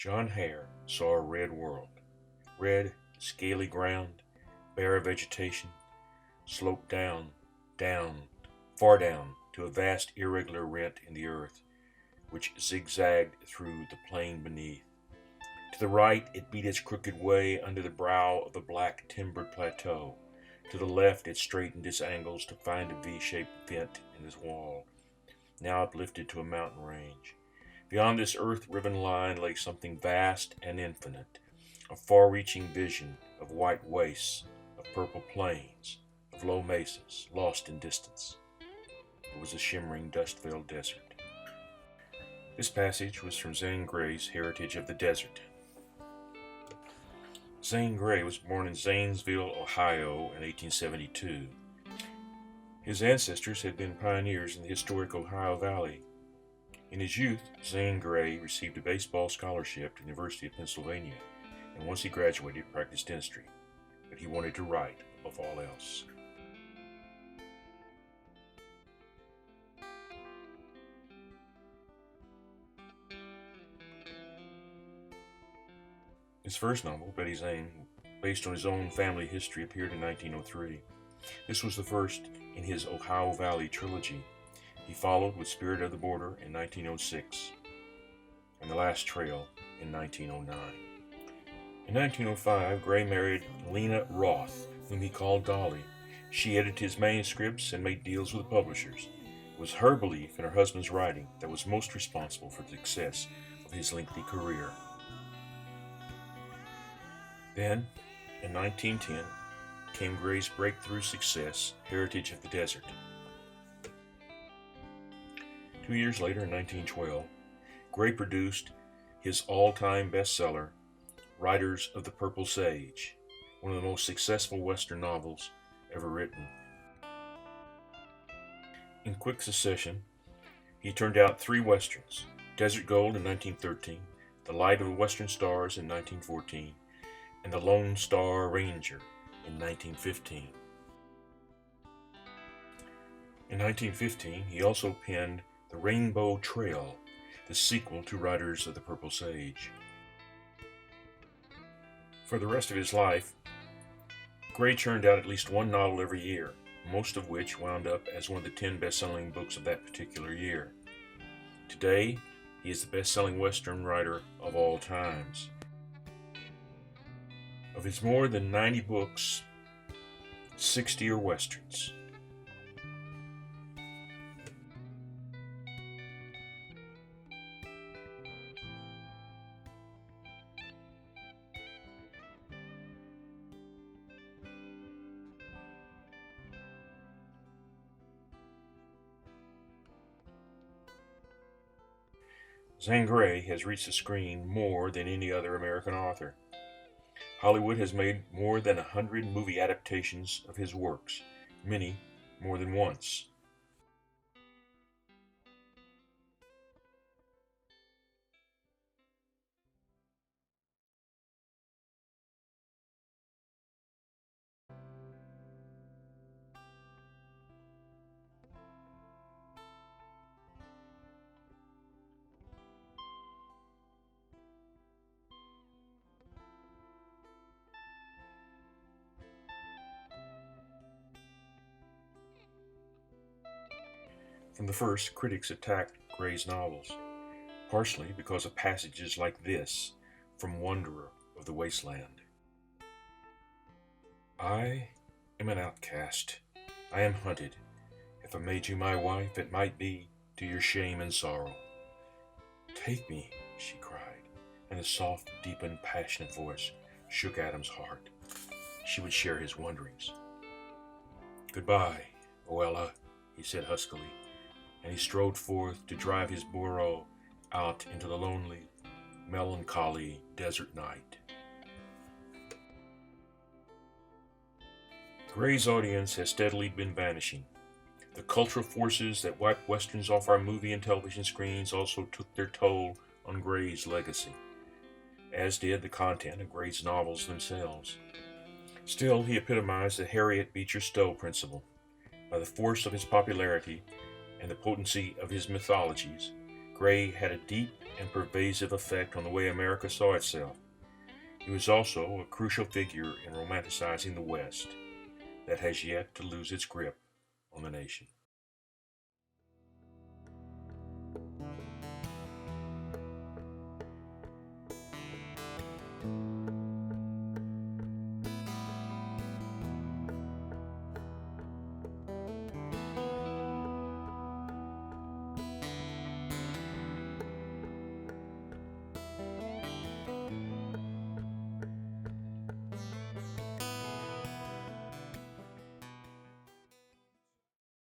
John Hare saw a red world. Red, scaly ground, bare of vegetation, sloped down, far down, to a vast irregular rent in the earth, which zigzagged through the plain beneath. To the right, it beat its crooked way under the brow of the black timbered plateau. To the left, it straightened its angles to find a V-shaped vent in its wall, now uplifted to a mountain range. Beyond this earth-riven line lay something vast and infinite, a far-reaching vision of white wastes, of purple plains, of low mesas, lost in distance. It was a shimmering, dust-veiled desert. This passage was from Zane Grey's Heritage of the Desert. Zane Grey was born in Zanesville, Ohio in 1872. His ancestors had been pioneers in the historic Ohio Valley. In his youth, Zane Grey received a baseball scholarship to the University of Pennsylvania, and once he graduated, practiced dentistry. But he wanted to write above all else. His first novel, Betty Zane, based on his own family history, appeared in 1903. This was the first in his Ohio Valley trilogy. He followed with Spirit of the Border in 1906 and The Last Trail in 1909. In 1905, Grey married Lena Roth, whom he called Dolly. She edited his manuscripts and made deals with publishers. It was her belief in her husband's writing that was most responsible for the success of his lengthy career. Then, in 1910, came Grey's breakthrough success, Heritage of the Desert. 2 years later, in 1912, Grey produced his all-time bestseller, Riders of the Purple Sage, one of the most successful Western novels ever written. In quick succession, he turned out 3 Westerns: Desert Gold in 1913, The Light of the Western Stars in 1914, and The Lone Star Ranger in 1915. In 1915, he also penned The Rainbow Trail, the sequel to Riders of the Purple Sage. For the rest of his life, Grey churned out at least one novel every year, most of which wound up as one of the 10 best-selling books of that particular year. Today, he is the best-selling Western writer of all times. Of his more than 90 books, 60 are Westerns. Zane Grey has reached the screen more than any other American author. Hollywood has made more than 100 movie adaptations of his works, many more than once. From the first, critics attacked Grey's novels, partially because of passages like this from Wanderer of the Wasteland. I am an outcast. I am hunted. If I made you my wife, it might be to your shame and sorrow. Take me, she cried, and the soft, deep, and passionate voice shook Adam's heart. She would share his wonderings. Goodbye, Oella, he said huskily, and he strode forth to drive his burro out into the lonely, melancholy desert night. Grey's audience has steadily been vanishing. The cultural forces that wiped Westerns off our movie and television screens also took their toll on Grey's legacy, as did the content of Grey's novels themselves. Still, he epitomized the Harriet Beecher Stowe principle. By the force of his popularity and the potency of his mythologies, Grey had a deep and pervasive effect on the way America saw itself. He was also a crucial figure in romanticizing the West that has yet to lose its grip on the nation.